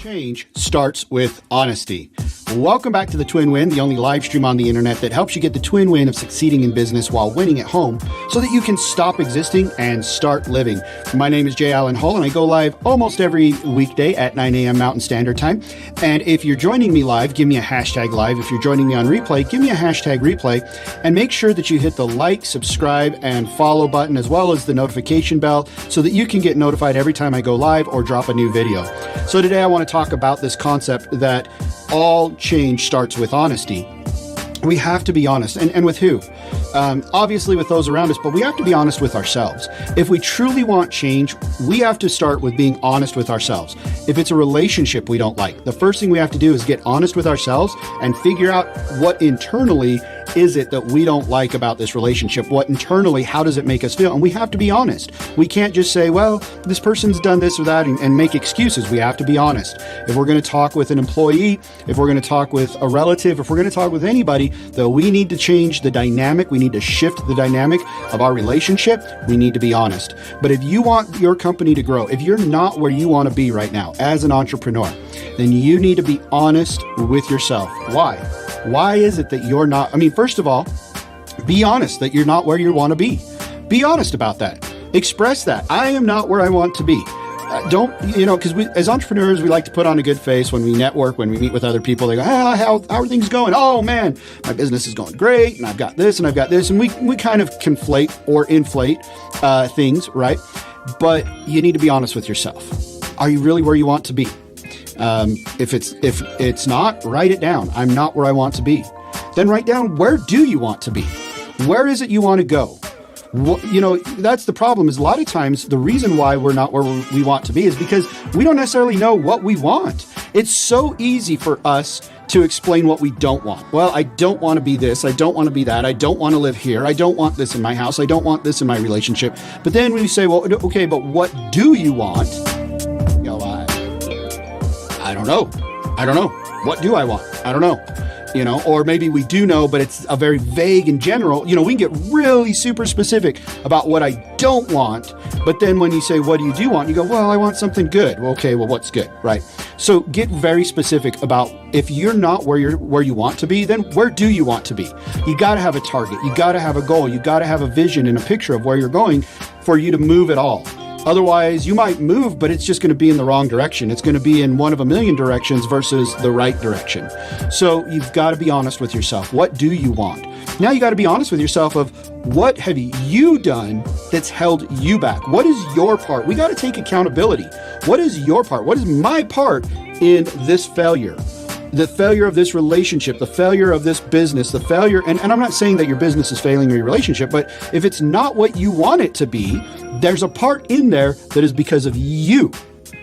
change starts with honesty. Welcome back to The Twin Win, the only live stream on the internet that helps you get the twin win of succeeding in business while winning at home so that you can stop existing and start living. My name is Jay Allen Hull, and I go live almost every weekday at 9 a.m. Mountain Standard Time. And if you're joining me live, give me a hashtag live. If you're joining me on replay, give me a hashtag replay. And make sure that you hit the like, subscribe, and follow button, as well as the notification bell, so that you can get notified every time I go live or drop a new video. So today I want to talk about this concept that all change starts with honesty. We have to be honest. And with who? Obviously with those around us, but we have to be honest with ourselves. If we truly want change, we have to start with being honest with ourselves. If it's a relationship we don't like, the first thing we have to do is get honest with ourselves and figure out what internally is it that we don't like about this relationship? What internally, how does it make us feel? And we have to be honest. We can't just say, well, this person's done this or that and make excuses. We have to be honest. If we're going to talk with an employee, if we're going to talk with a relative, if we're going to talk with anybody, though, we need to change the dynamic. We need to shift the dynamic of our relationship. We need to be honest. But if you want your company to grow, if you're not where you want to be right now as an entrepreneur, then you need to be honest with yourself. Why? Why is it that you're not? First of all, be honest that you're not where you want to be. Be honest about that. Express that. I am not where I want to be. Because as entrepreneurs, we like to put on a good face when we network, when we meet with other people. They go, how are things going? Oh man, my business is going great, and I've got this, and I've got this. And we kind of conflate or inflate things, right? But you need to be honest with yourself. Are you really where you want to be? If it's not, write it down. I'm not where I want to be. Then write down, where do you want to be? Where is it you want to go? That's the problem, is a lot of times the reason why we're not where we want to be is because we don't necessarily know what we want. It's so easy for us to explain what we don't want. Well, I don't want to be this. I don't want to be that. I don't want to live here. I don't want this in my house. I don't want this in my relationship. But then when you say, well, okay, but what do you want? I don't know. What do I want? I don't know. Or maybe we do know, but it's a very vague and general. We can get really super specific about what I don't want. But then when you say, what do you do want? You go, well, I want something good. Well, okay, well, what's good, right? So get very specific about, if you're not where you want to be, then where do you want to be? You got to have a target. You got to have a goal. You got to have a vision and a picture of where you're going for you to move at all. Otherwise, you might move, but it's just going to be in the wrong direction. It's going to be in one of a million directions versus the right direction. So you've got to be honest with yourself. What do you want? Now you got to be honest with yourself of, what have you done that's held you back? What is your part? We got to take accountability. What is your part? What is my part in this failure? The failure of this relationship, the failure of this business, the failure, and I'm not saying that your business is failing or your relationship, but if it's not what you want it to be, there's a part in there that is because of you.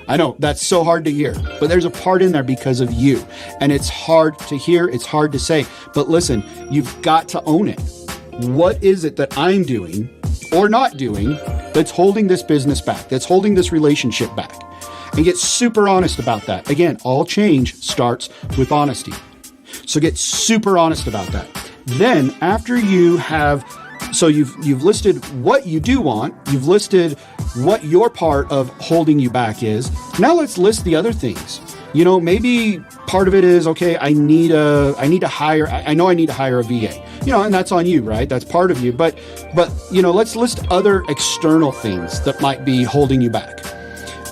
I know that's so hard to hear, but there's a part in there because of you. And it's hard to hear, it's hard to say, but listen, you've got to own it. What is it that I'm doing or not doing that's holding this business back, that's holding this relationship back? And get super honest about that. Again, all change starts with honesty. So get super honest about that. Then after you have, so you've listed what you do want, you've listed what your part of holding you back is. Now let's list the other things. Maybe part of it is, okay, I know I need to hire a VA, and that's on you, right? That's part of you. But let's list other external things that might be holding you back.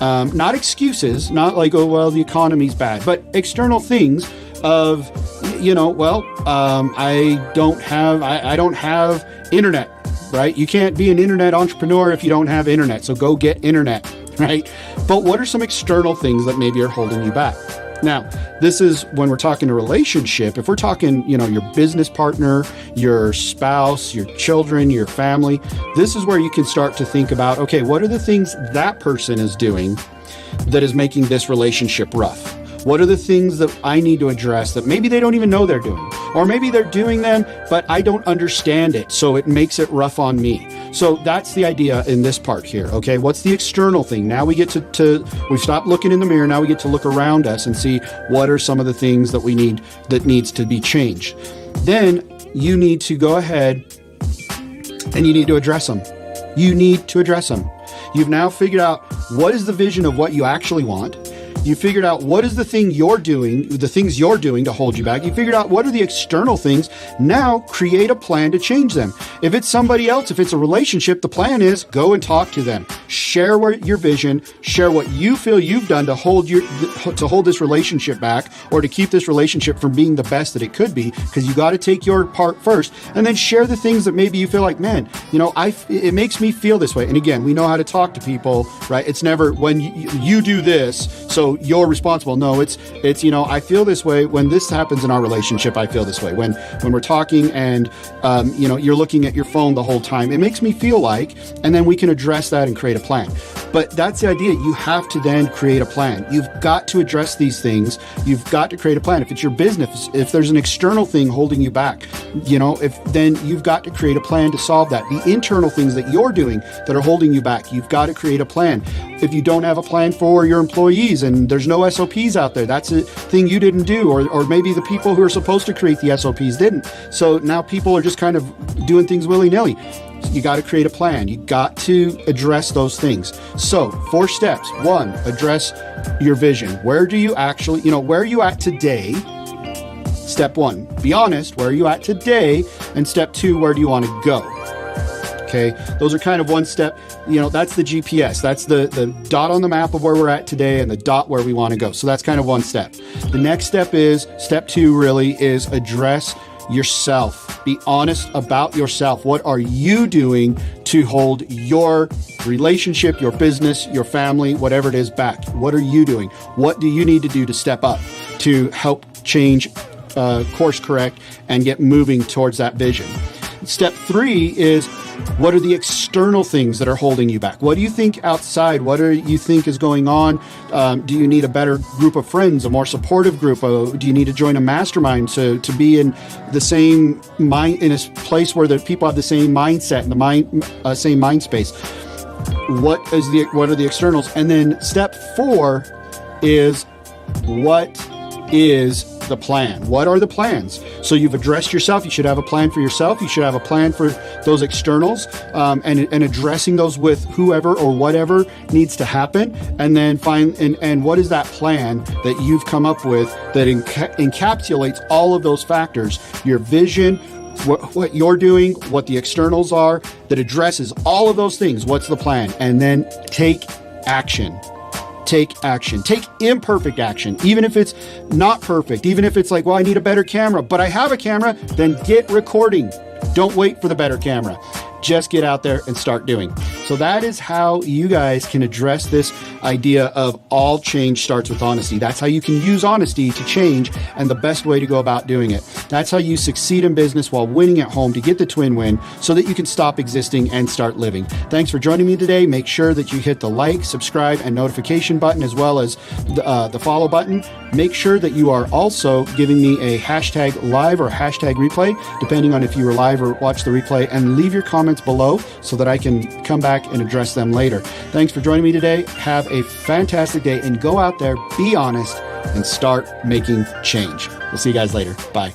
Not excuses, not like, oh, well, the economy's bad, but external things of, I don't have internet, right? You can't be an internet entrepreneur if you don't have internet. So go get internet, right? But what are some external things that maybe are holding you back? Now, this is when we're talking a relationship. If we're talking, your business partner, your spouse, your children, your family, this is where you can start to think about, okay, what are the things that person is doing that is making this relationship rough? What are the things that I need to address that maybe they don't even know they're doing? Or maybe they're doing them, but I don't understand it, so it makes it rough on me. So that's the idea in this part here, okay? What's the external thing? Now we get we've stopped looking in the mirror, now we get to look around us and see what are some of the things that we need, that needs to be changed. Then you need to go ahead and you need to address them. You need to address them. You've now figured out what is the vision of what you actually want. You figured out what is the things you're doing to hold you back. You figured out what are the external things. Now create a plan to change them. If it's somebody else, if it's a relationship, the plan is go and talk to them. Share your vision, share what you feel you've done to hold this relationship back, or to keep this relationship from being the best that it could be, because you got to take your part first, and then share the things that maybe you feel like, man, it makes me feel this way. And again, we know how to talk to people, right? It's never when you do this, so you're responsible. No, it's I feel this way when this happens in our relationship. I feel this way when we're talking and you're looking at your phone the whole time. It makes me feel like, and then we can address that and create a plan. But that's the idea. You have to then create a plan. You've got to address these things. You've got to create a plan. If it's your business, if there's an external thing holding you back, then you've got to create a plan to solve that. The internal things that you're doing that are holding you back, you've got to create a plan. If you don't have a plan for your employees and there's no SOPs out there, that's a thing you didn't do, or maybe the people who are supposed to create the SOPs didn't. So now people are just kind of doing things willy-nilly. You got to create a plan. You got to address those things. So 4 steps. 1, address your vision. Where are you at today? Step 1, be honest. Where are you at today? And step 2, where do you want to go? Okay. Those are kind of one step. That's the GPS. That's the dot on the map of where we're at today and the dot where we want to go. So that's kind of one step. The next step is, step 2 really is address yourself. Be honest about yourself. What are you doing to hold your relationship, your business, your family, whatever it is, back? What are you doing? What do you need to do to step up to help change, course correct, and get moving towards that vision? Step 3 is, what are the external things that are holding you back? What do you think outside? What do you think is going on? Do you need a better group of friends, a more supportive group? Do you need to join a mastermind to be in the same mind, in a place where the people have the same mindset and the same mind space? What are the externals? And then step 4 is, what is the plan? What are the plans? So you've addressed yourself. You should have a plan for yourself. You should have a plan for those externals, and addressing those with whoever or whatever needs to happen. And then and what is that plan that you've come up with that encapsulates all of those factors, your vision, what you're doing, what the externals are, that addresses all of those things. What's the plan? And then take action. Take action. Take imperfect action. Even if it's not perfect, even if it's like, well, I need a better camera, but I have a camera, then get recording. Don't wait for the better camera. Just get out there and start doing. So that is how you guys can address this idea of all change starts with honesty. That's how you can use honesty to change, and the best way to go about doing it. That's how you succeed in business while winning at home to get the twin win, so that you can stop existing and start living. Thanks for joining me today. Make sure that you hit the like, subscribe, and notification button, as well as the follow button. Make sure that you are also giving me a hashtag live or hashtag replay, depending on if you were live or watch the replay, and leave your comments below so that I can come back and address them later. Thanks for joining me today. Have a fantastic day, and go out there, be honest, and start making change. We'll see you guys later. Bye.